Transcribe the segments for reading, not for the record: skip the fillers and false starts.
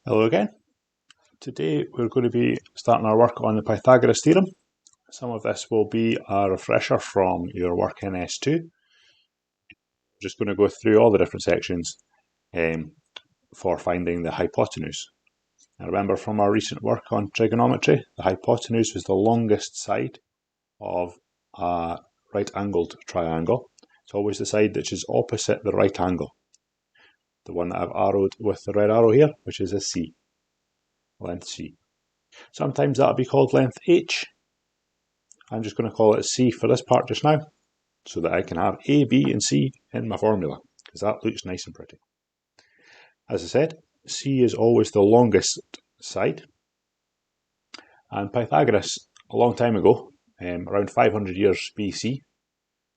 Hello again. Today we're going to be starting our work on the Pythagoras theorem. Some of this will be a refresher from your work in S2. I'm just going to go through all the different sections for finding the hypotenuse. Now remember from our recent work on trigonometry, the hypotenuse was the longest side of a right-angled triangle. It's always the side which is opposite the right angle. The one that I've arrowed with the red arrow here, which is a C. Length C. Sometimes that'll be called length H. I'm just going to call it C for this part just now, so that I can have A, B and C in my formula, because that looks nice and pretty. As I said, C is always the longest side, and Pythagoras, a long time ago, around 500 years BC,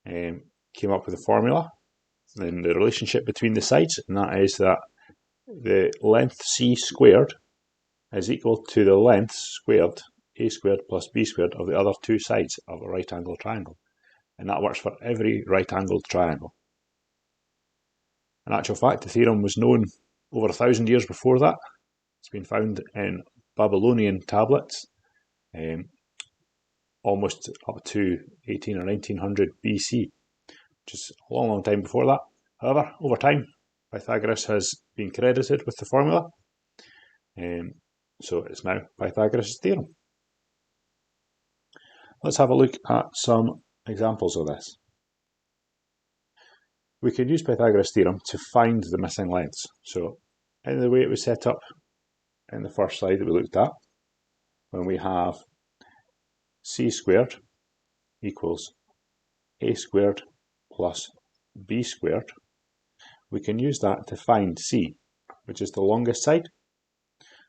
came up with a formula in the relationship between the sides, and that is that the length C squared is equal to the length squared, A squared plus B squared, of the other two sides of a right-angled triangle. And that works for every right-angled triangle. In actual fact, the theorem was known over 1,000 years before that. It's been found in Babylonian tablets, almost up to 18 or 1900 BC, which is a long, long time before that. However, over time, Pythagoras has been credited with the formula. So it's now Pythagoras' theorem. Let's have a look at some examples of this. We can use Pythagoras' theorem to find the missing lengths. So in the way it was set up in the first slide that we looked at, when we have C squared equals A squared plus B squared, we can use that to find C, which is the longest side.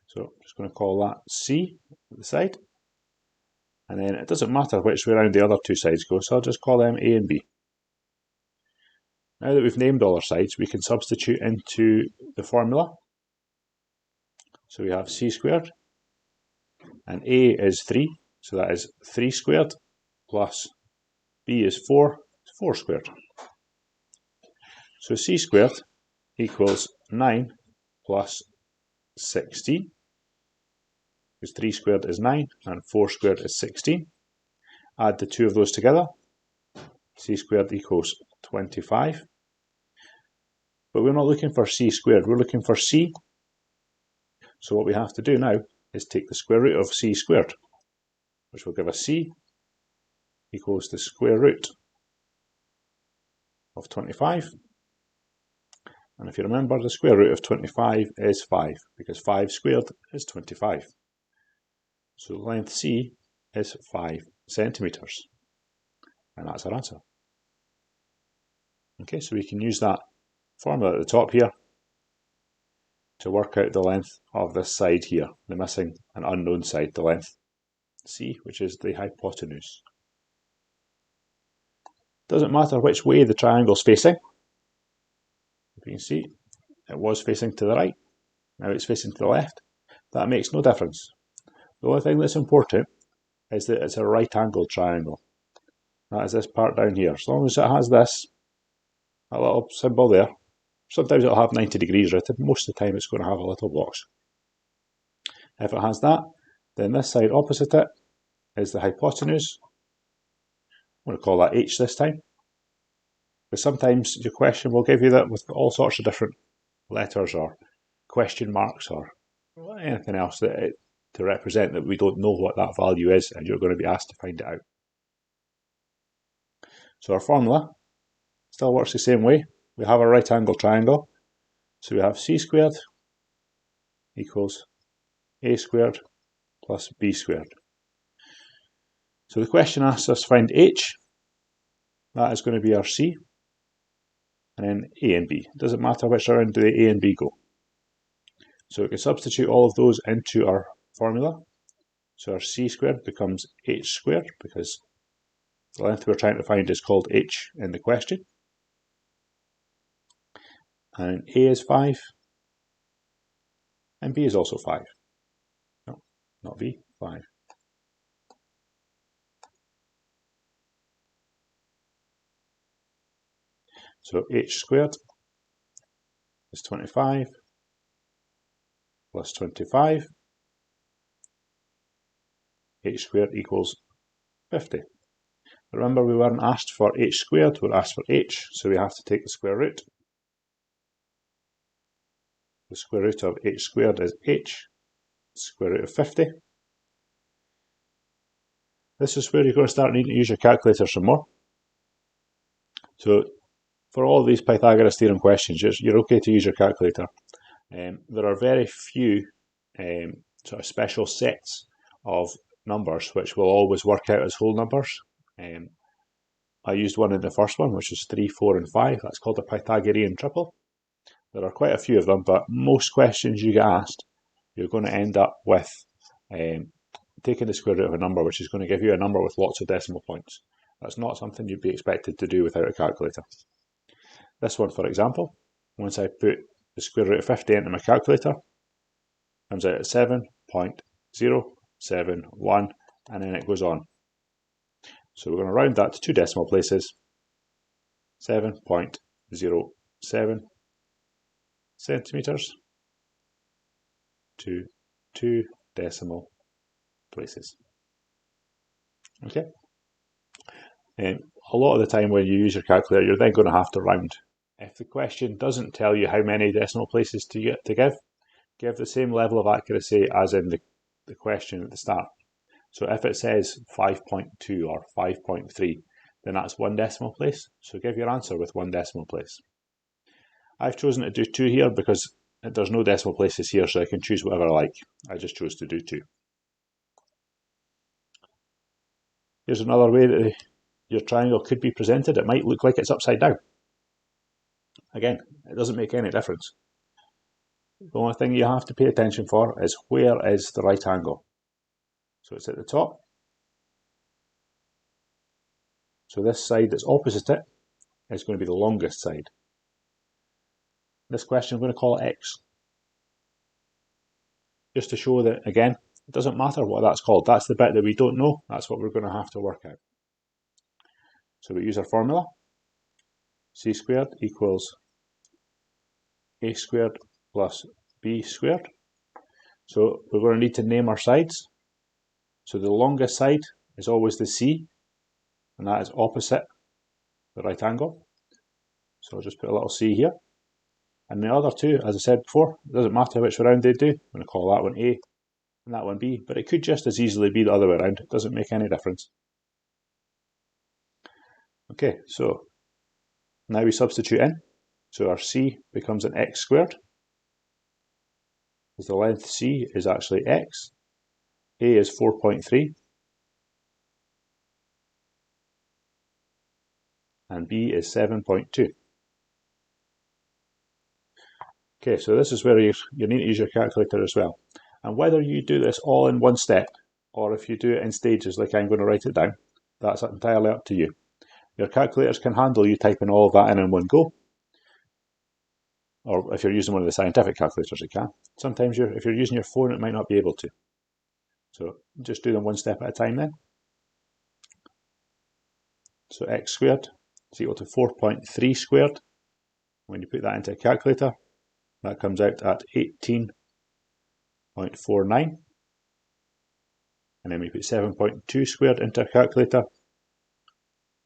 So I'm just going to call that C at the side. And then it doesn't matter which way around the other two sides go, so I'll just call them A and B. Now that we've named all our sides, we can substitute into the formula. So we have C squared, and A is 3, so that is 3 squared, plus B is 4, 4 squared. So C squared equals 9 plus 16, because 3 squared is 9 and 4 squared is 16. Add the two of those together, C squared equals 25. But we're not looking for C squared, we're looking for C. So what we have to do now is take the square root of C squared, which will give us C equals the square root of 25. And if you remember, the square root of 25 is 5, because 5 squared is 25. So length C is 5 centimetres. And that's our answer. Okay, so we can use that formula at the top here to work out the length of this side here, the missing and unknown side, the length C, which is the hypotenuse. Doesn't matter which way the triangle's facing. If you can see, it was facing to the right, now it's facing to the left. That makes no difference. The only thing that's important is that it's a right-angled triangle. That is this part down here. As long as it has this, a little symbol there, sometimes it'll have 90 degrees rotated, most of the time it's going to have a little box. If it has that, then this side opposite it is the hypotenuse. I'm going to call that H this time, because sometimes your question will give you that with all sorts of different letters or question marks or anything else to represent that we don't know what that value is, and you're going to be asked to find it out. So our formula still works the same way. We have a right angle triangle, so we have C squared equals A squared plus B squared. So the question asks us to find H, that is going to be our C, and then A and B. It doesn't matter which round do the A and B go. So we can substitute all of those into our formula. So our C squared becomes H squared, because the length we're trying to find is called H in the question. And A is 5, and B is also 5. No, not B, 5. So H squared is 25, plus 25. H squared equals 50. Remember, we weren't asked for h squared, we're asked for h, so we have to take the square root. The square root of h squared is h, square root of 50. This is where you're going to start needing to use your calculator some more. So for all these Pythagoras theorem questions, you're okay to use your calculator. There are very few sort of special sets of numbers which will always work out as whole numbers. I used one in the first one, which is 3, 4 and 5. That's called a Pythagorean triple. There are quite a few of them, but most questions you get asked, you're going to end up with taking the square root of a number, which is going to give you a number with lots of decimal points. That's not something you'd be expected to do without a calculator. This one, for example, once I put the square root of 50 into my calculator, comes out at 7.071, and then it goes on. So we're going to round that to two decimal places, 7.07 centimetres to two decimal places. Okay. A lot of the time when you use your calculator, you're then going to have to round. If the question doesn't tell you how many decimal places to give the same level of accuracy as in the question at the start. So if it says 5.2 or 5.3, then that's one decimal place. So give your answer with one decimal place. I've chosen to do 2 here because there's no decimal places here, so I can choose whatever I like. I just chose to do 2. Here's another way that your triangle could be presented. It might look like it's upside down. Again, it doesn't make any difference. The only thing you have to pay attention for is where is the right angle. So it's at the top. So this side that's opposite it is going to be the longest side. This question I'm going to call it X. Just to show that, again, it doesn't matter what that's called. That's the bit that we don't know. That's what we're going to have to work out. So we use our formula. C squared equals A squared plus B squared. So we're going to need to name our sides. So the longest side is always the C, and that is opposite the right angle. So I'll just put a little C here. And the other two, as I said before, it doesn't matter which way around they do. I'm going to call that one A and that one B, but it could just as easily be the other way around. It doesn't make any difference. Okay, so now we substitute in. So our C becomes an X squared, because the length C is actually X. A is 4.3. And B is 7.2. Okay, so this is where you need to use your calculator as well. And whether you do this all in one step, or if you do it in stages like I'm going to write it down, that's entirely up to you. Your calculators can handle you typing all of that in one go. Or if you're using one of the scientific calculators, it can. Sometimes if you're using your phone, it might not be able to. So just do them one step at a time then. So X squared is equal to 4.3 squared. When you put that into a calculator, that comes out at 18.49. And then we put 7.2 squared into a calculator.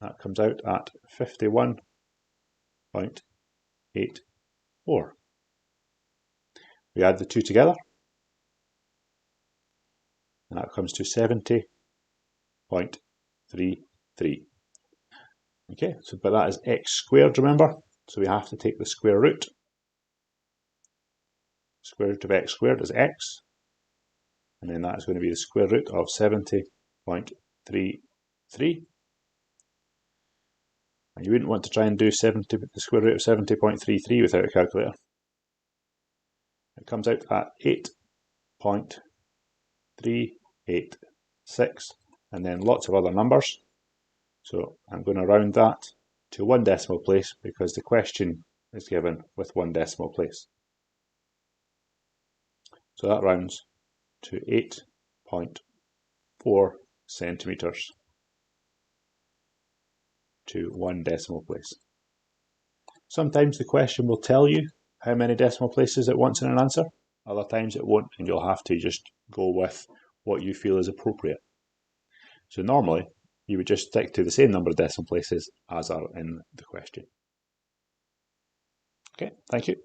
That comes out at 51.84. We add the two together, and that comes to 70.33. Okay, so but that is X squared, remember? So we have to take the square root. Square root of X squared is X, and then that is going to be the square root of 70.33. And you wouldn't want to try and do the square root of 70.33 without a calculator. It comes out at 8.386, and then lots of other numbers. So I'm going to round that to one decimal place because the question is given with one decimal place. So that rounds to 8.4 centimetres to one decimal place. Sometimes the question will tell you how many decimal places it wants in an answer. Other times it won't, and you'll have to just go with what you feel is appropriate. So normally, you would just stick to the same number of decimal places as are in the question. Okay, thank you.